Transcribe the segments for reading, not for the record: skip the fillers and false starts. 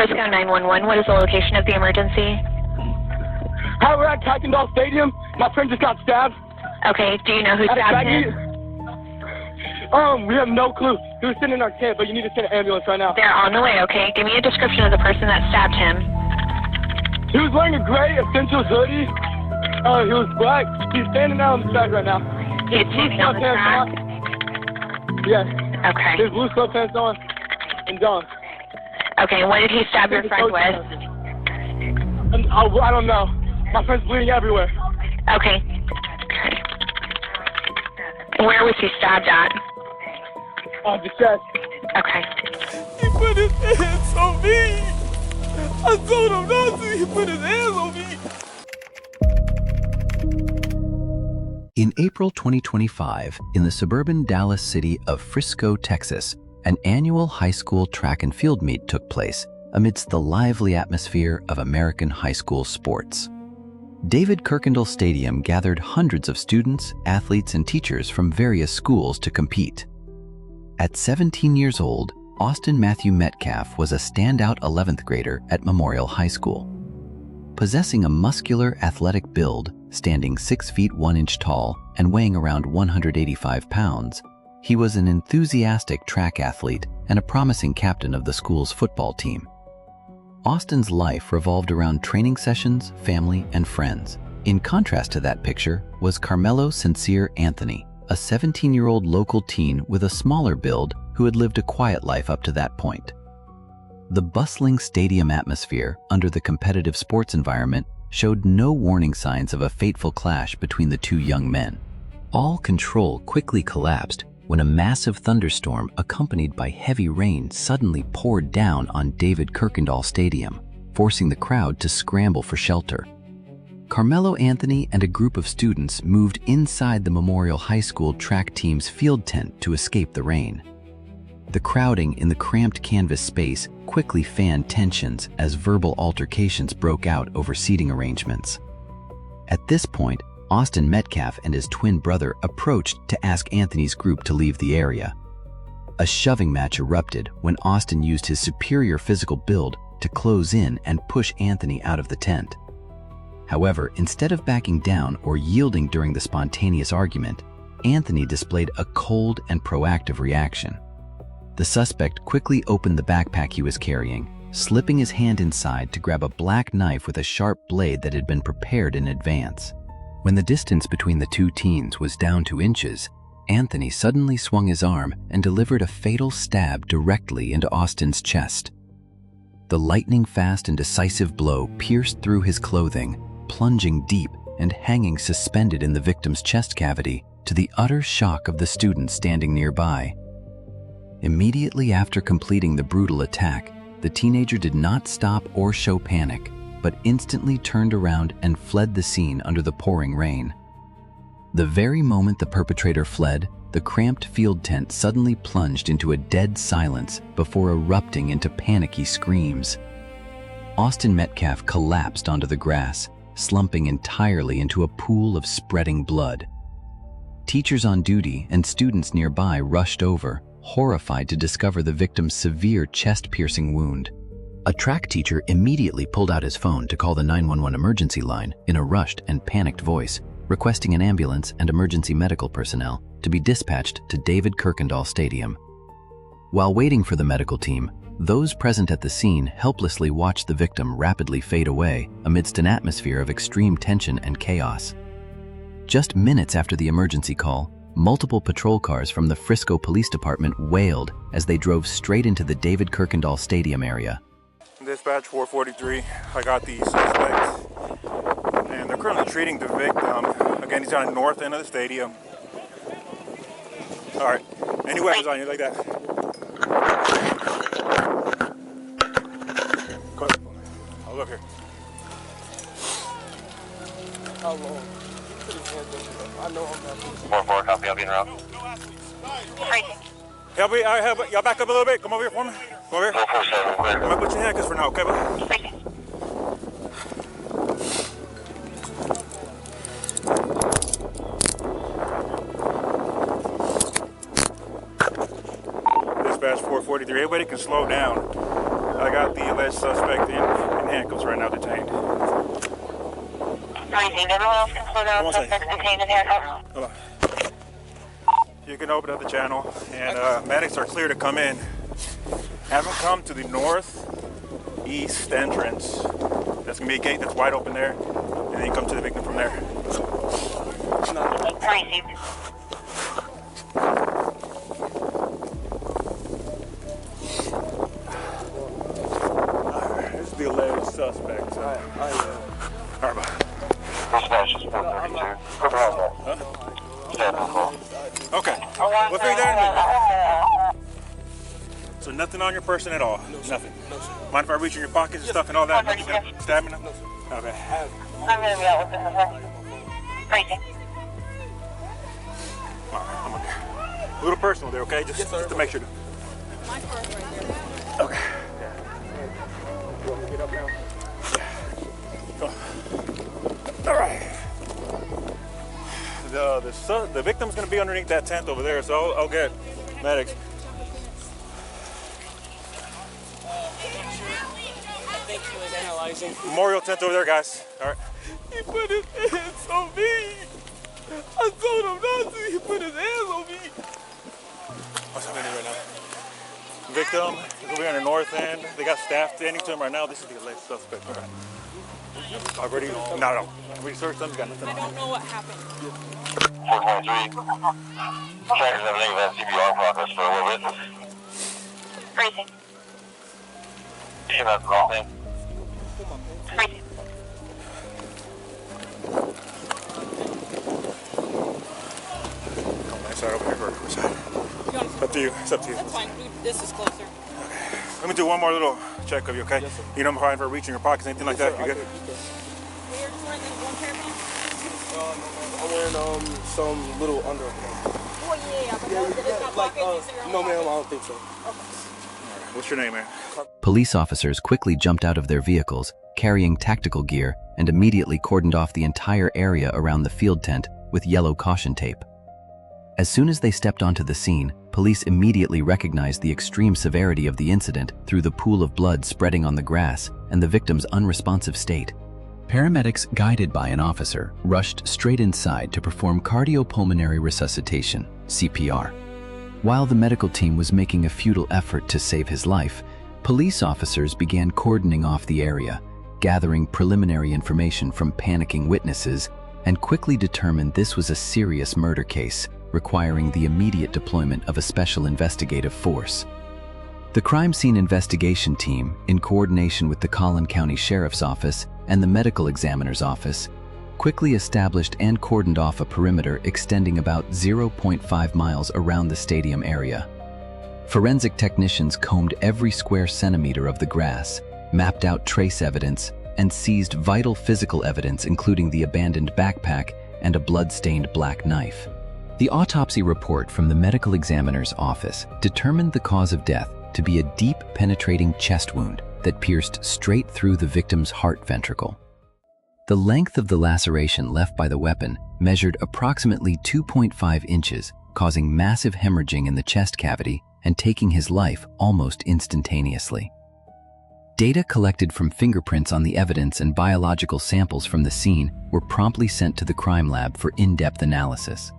Frisco 911, what is the location of the emergency? Hi, we're at Kuykendall Stadium. My friend just got stabbed. Okay, do you know who stabbed him? We have no clue. He was sitting in our tent, but you need to send an ambulance right now. They're on the way, okay? Give me a description of the person that stabbed him. He was wearing a gray Essentials hoodie. He was black. He's standing out on the track right now. He's standing on the track? Yes. Okay. His blue sweatpants on and gone. Okay, and what did he stab your friend with? I don't know. My friend's bleeding everywhere. Okay. Where was he stabbed at? On the chest. Okay. He put his hands on me. I told him not to. He put his hands on me. In April 2025, in the suburban Dallas city of Frisco, Texas, an annual high school track and field meet took place amidst the lively atmosphere of American high school sports. David Kuykendall Stadium gathered hundreds of students, athletes, and teachers from various schools to compete. At 17 years old, Austin Matthew Metcalf was a standout 11th grader at Memorial High School. Possessing a muscular, athletic build, standing 6 feet 1 inch tall and weighing around 185 pounds, he was an enthusiastic track athlete and a promising captain of the school's football team. Austin's life revolved around training sessions, family, and friends. In contrast to that picture was Carmelo Sincere Anthony, a 17-year-old local teen with a smaller build who had lived a quiet life up to that point. The bustling stadium atmosphere under the competitive sports environment showed no warning signs of a fateful clash between the two young men. All control quickly collapsed when a massive thunderstorm accompanied by heavy rain suddenly poured down on David Kuykendall Stadium, forcing the crowd to scramble for shelter. Carmelo Anthony and a group of students moved inside the Memorial High School track team's field tent to escape the rain. The crowding in the cramped canvas space quickly fanned tensions as verbal altercations broke out over seating arrangements. At this point, Austin Metcalf and his twin brother approached to ask Anthony's group to leave the area. A shoving match erupted when Austin used his superior physical build to close in and push Anthony out of the tent. However, instead of backing down or yielding during the spontaneous argument, Anthony displayed a cold and proactive reaction. The suspect quickly opened the backpack he was carrying, slipping his hand inside to grab a black knife with a sharp blade that had been prepared in advance. When the distance between the two teens was down to inches, Anthony suddenly swung his arm and delivered a fatal stab directly into Austin's chest. The lightning-fast and decisive blow pierced through his clothing, plunging deep and hanging suspended in the victim's chest cavity, to the utter shock of the students standing nearby. Immediately after completing the brutal attack, the teenager did not stop or show panic, but instantly turned around and fled the scene under the pouring rain. The very moment the perpetrator fled, the cramped field tent suddenly plunged into a dead silence before erupting into panicky screams. Austin Metcalf collapsed onto the grass, slumping entirely into a pool of spreading blood. Teachers on duty and students nearby rushed over, horrified to discover the victim's severe chest-piercing wound. A track teacher immediately pulled out his phone to call the 911 emergency line in a rushed and panicked voice, requesting an ambulance and emergency medical personnel to be dispatched to David Kuykendall Stadium. While waiting for the medical team, those present at the scene helplessly watched the victim rapidly fade away amidst an atmosphere of extreme tension and chaos. Just minutes after the emergency call, multiple patrol cars from the Frisco Police Department wailed as they drove straight into the David Kuykendall Stadium area. Dispatch 443, I got the suspect, and they're currently treating the victim. Again, he's on the north end of the stadium. All right, any weapons on you like that? Come on. Oh, look here. How long? I know I'm not. 4-4, copy, I'll be en route. Help me, y'all back up a little bit. Come over here for me. Come over here. 447, clear. I'm gonna put your handcuffs for now, okay, bud? Dispatch 443, everybody can slow down. I got the alleged suspect in handcuffs right now, detained. Anything, everyone else can slow down. One second. Suspects detained in handcuffs. Hold on. You can open up the channel, and medics are clear to come in. Have them come to the northeast entrance. That's gonna be a gate that's wide open there, and then you come to the victim from there. Received. This is the alleged suspect. All right, bye. Dispatch is 432. Okay. We'll figure that in. So nothing on your person at all? Nothing? Mind if I reach in your pockets and stuff and all that? Nothing? Stabbing them? Okay. I'm going to be out with this. Received. All right, I'm okay. A little personal there, okay? Just to make sure. My purse right there. Okay. You want me to get up now? Go. All right. The victim's going to be underneath that tent over there, so I'll get medics. I think he was analyzing. Memorial tent over there, guys. All right. He put his hands on me. I told him not to. He put his hands on me. What's happening right now? Victim is over here on the north end. They got staff standing to him right now. This is the alleged suspect. All right. Already? No. We searched them. Got nothing I on don't know what happened. 423. Trackers have negative CPR progress for a witness. Received. See that's the wrong thing. Received. Come on, side over here or side. You want It's up to you. It's up to you. That's fine. This is closer. Let me do one more little check of you, okay? Yes, sir. You don't mind for reaching your pockets, anything like that? You good? We're just wearing the one pair of pants. I'm wearing some little under. Oh yeah, but those that is not Like pockets. no ma'am, I don't think so. What's your name, man? Police officers quickly jumped out of their vehicles, carrying tactical gear, and immediately cordoned off the entire area around the field tent with yellow caution tape. As soon as they stepped onto the scene, police immediately recognized the extreme severity of the incident through the pool of blood spreading on the grass and the victim's unresponsive state. Paramedics, guided by an officer, rushed straight inside to perform cardiopulmonary resuscitation, CPR. While the medical team was making a futile effort to save his life, police officers began cordoning off the area, gathering preliminary information from panicking witnesses, and quickly determined this was a serious murder case requiring the immediate deployment of a special investigative force. The crime scene investigation team, in coordination with the Collin County Sheriff's Office and the Medical Examiner's Office, quickly established and cordoned off a perimeter extending about 0.5 miles around the stadium area. Forensic technicians combed every square centimeter of the grass, mapped out trace evidence, and seized vital physical evidence including the abandoned backpack and a blood-stained black knife. The autopsy report from the Medical Examiner's Office determined the cause of death to be a deep penetrating chest wound that pierced straight through the victim's heart ventricle. The length of the laceration left by the weapon measured approximately 2.5 inches, causing massive hemorrhaging in the chest cavity and taking his life almost instantaneously. Data collected from fingerprints on the evidence and biological samples from the scene were promptly sent to the crime lab for in-depth analysis.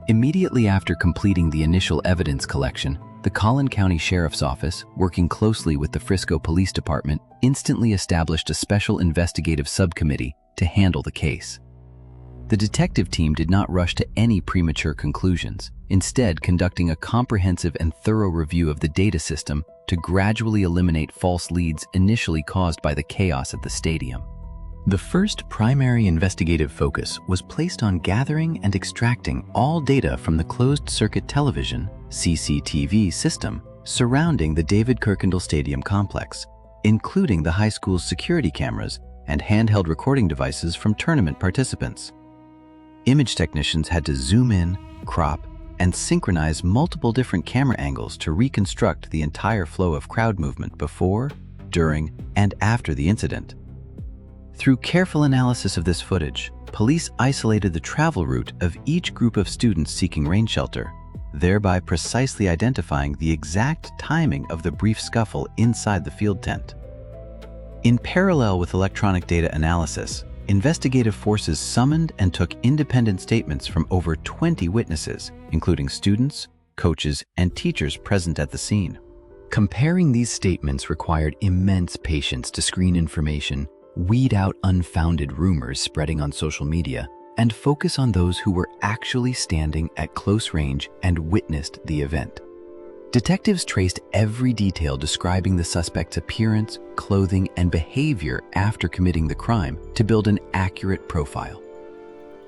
Immediately after completing the initial evidence collection, the Collin County Sheriff's Office, working closely with the Frisco Police Department, instantly established a special investigative subcommittee to handle the case. The detective team did not rush to any premature conclusions, instead conducting a comprehensive and thorough review of the data system to gradually eliminate false leads initially caused by the chaos at the stadium. The first primary investigative focus was placed on gathering and extracting all data from the closed-circuit television (CCTV) system surrounding the David Kirkendall Stadium complex, including the high school's security cameras and handheld recording devices from tournament participants. Image technicians had to zoom in, crop, and synchronize multiple different camera angles to reconstruct the entire flow of crowd movement before, during, and after the incident. Through careful analysis of this footage, police isolated the travel route of each group of students seeking rain shelter, thereby precisely identifying the exact timing of the brief scuffle inside the field tent. In parallel with electronic data analysis, investigative forces summoned and took independent statements from over 20 witnesses, including students, coaches, and teachers present at the scene. Comparing these statements required immense patience to screen information, weed out unfounded rumors spreading on social media, and focus on those who were actually standing at close range and witnessed the event. Detectives traced every detail describing the suspect's appearance, clothing, and behavior after committing the crime to build an accurate profile.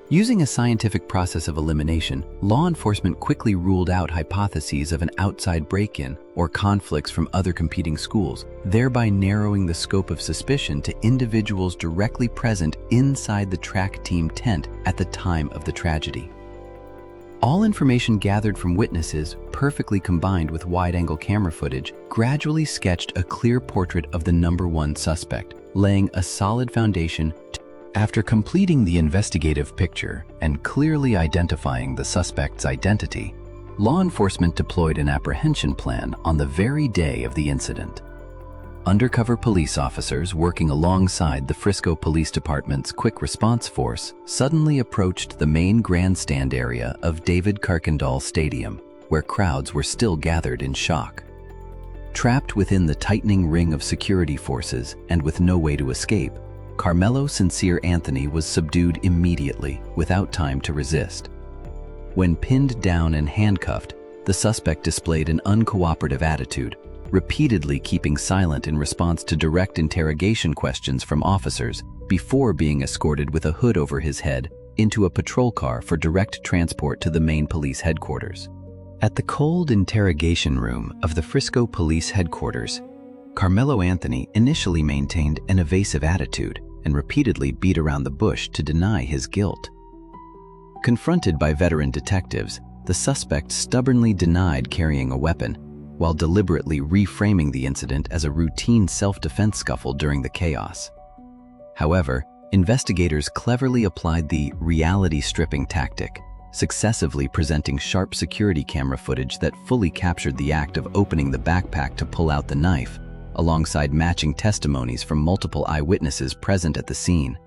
Using a scientific process of elimination, law enforcement quickly ruled out hypotheses of an outside break-in or conflicts from other competing schools, thereby narrowing the scope of suspicion to individuals directly present inside the track team tent at the time of the tragedy. All information gathered from witnesses, perfectly combined with wide-angle camera footage, gradually sketched a clear portrait of the number one suspect, laying a solid foundation. After completing the investigative picture and clearly identifying the suspect's identity, law enforcement deployed an apprehension plan on the very day of the incident. Undercover police officers working alongside the Frisco Police Department's Quick Response Force suddenly approached the main grandstand area of David Kuykendall Stadium, where crowds were still gathered in shock. Trapped within the tightening ring of security forces and with no way to escape, Carmelo Sincere Anthony was subdued immediately, without time to resist. When pinned down and handcuffed, the suspect displayed an uncooperative attitude, repeatedly keeping silent in response to direct interrogation questions from officers before being escorted with a hood over his head into a patrol car for direct transport to the main police headquarters. At the cold interrogation room of the Frisco Police Headquarters, Carmelo Anthony initially maintained an evasive attitude and repeatedly beat around the bush to deny his guilt. Confronted by veteran detectives, the suspect stubbornly denied carrying a weapon, while deliberately reframing the incident as a routine self-defense scuffle during the chaos. However, investigators cleverly applied the reality stripping tactic, successively presenting sharp security camera footage that fully captured the act of opening the backpack to pull out the knife, alongside matching testimonies from multiple eyewitnesses present at the scene.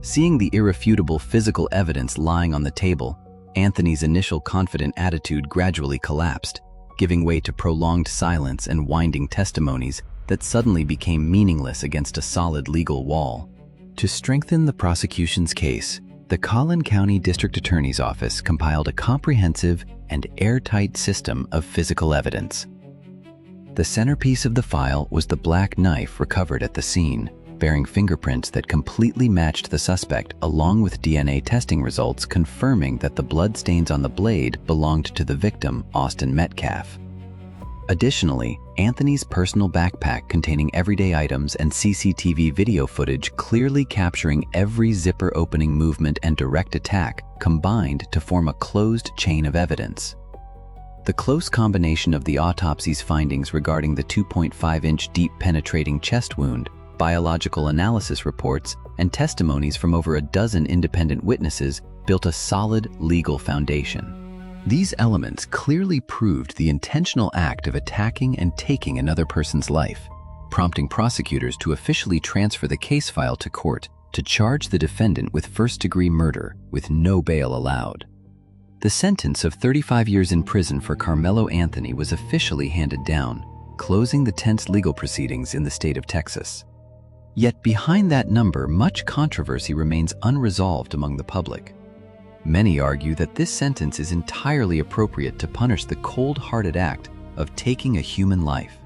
Seeing the irrefutable physical evidence lying on the table, Anthony's initial confident attitude gradually collapsed, giving way to prolonged silence and winding testimonies that suddenly became meaningless against a solid legal wall. To strengthen the prosecution's case, the Collin County District Attorney's Office compiled a comprehensive and airtight system of physical evidence. The centerpiece of the file was the black knife recovered at the scene, bearing fingerprints that completely matched the suspect, along with DNA testing results confirming that the bloodstains on the blade belonged to the victim, Austin Metcalf. Additionally, Anthony's personal backpack containing everyday items and CCTV video footage clearly capturing every zipper opening movement and direct attack combined to form a closed chain of evidence. The close combination of the autopsy's findings regarding the 2.5-inch deep penetrating chest wound, biological analysis reports, and testimonies from over a dozen independent witnesses built a solid legal foundation. These elements clearly proved the intentional act of attacking and taking another person's life, prompting prosecutors to officially transfer the case file to court to charge the defendant with first-degree murder with no bail allowed. The sentence of 35 years in prison for Carmelo Anthony was officially handed down, closing the tense legal proceedings in the state of Texas. Yet behind that number, much controversy remains unresolved among the public. Many argue that this sentence is entirely appropriate to punish the cold-hearted act of taking a human life.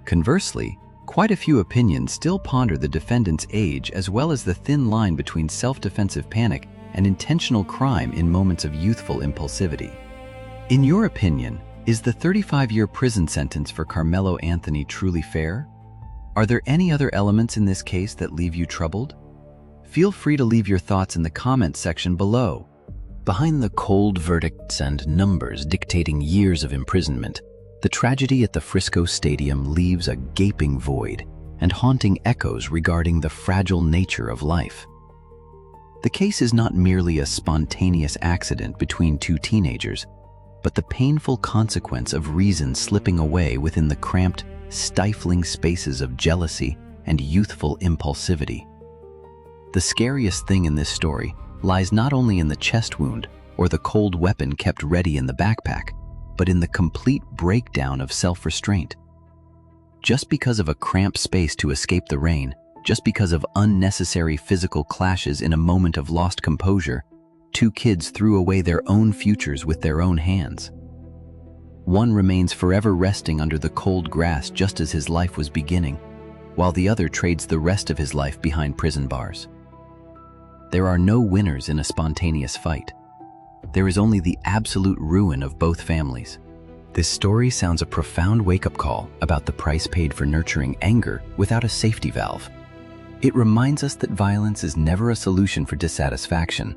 Conversely, quite a few opinions still ponder the defendant's age as well as the thin line between self-defensive panic and intentional crime in moments of youthful impulsivity. In your opinion, is the 35-year prison sentence for Carmelo Anthony truly fair? Are there any other elements in this case that leave you troubled? Feel free to leave your thoughts in the comments section below. Behind the cold verdicts and numbers dictating years of imprisonment, the tragedy at the Frisco Stadium leaves a gaping void and haunting echoes regarding the fragile nature of life. The case is not merely a spontaneous accident between two teenagers, but the painful consequence of reason slipping away within the cramped, stifling spaces of jealousy and youthful impulsivity. The scariest thing in this story lies not only in the chest wound or the cold weapon kept ready in the backpack, but in the complete breakdown of self-restraint. Just because of a cramped space to escape the rain, just because of unnecessary physical clashes in a moment of lost composure, two kids threw away their own futures with their own hands. One remains forever resting under the cold grass just as his life was beginning, while the other trades the rest of his life behind prison bars. There are no winners in a spontaneous fight. There is only the absolute ruin of both families. This story sounds a profound wake-up call about the price paid for nurturing anger without a safety valve. It reminds us that violence is never a solution for dissatisfaction,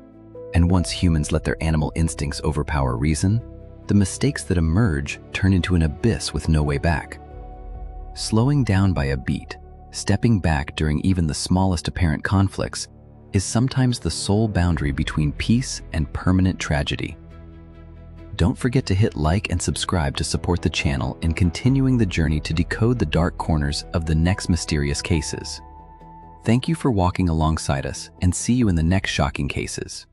and once humans let their animal instincts overpower reason, the mistakes that emerge turn into an abyss with no way back. Slowing down by a beat, stepping back during even the smallest apparent conflicts, is sometimes the sole boundary between peace and permanent tragedy. Don't forget to hit like and subscribe to support the channel in continuing the journey to decode the dark corners of the next mysterious cases. Thank you for walking alongside us, and see you in the next shocking cases.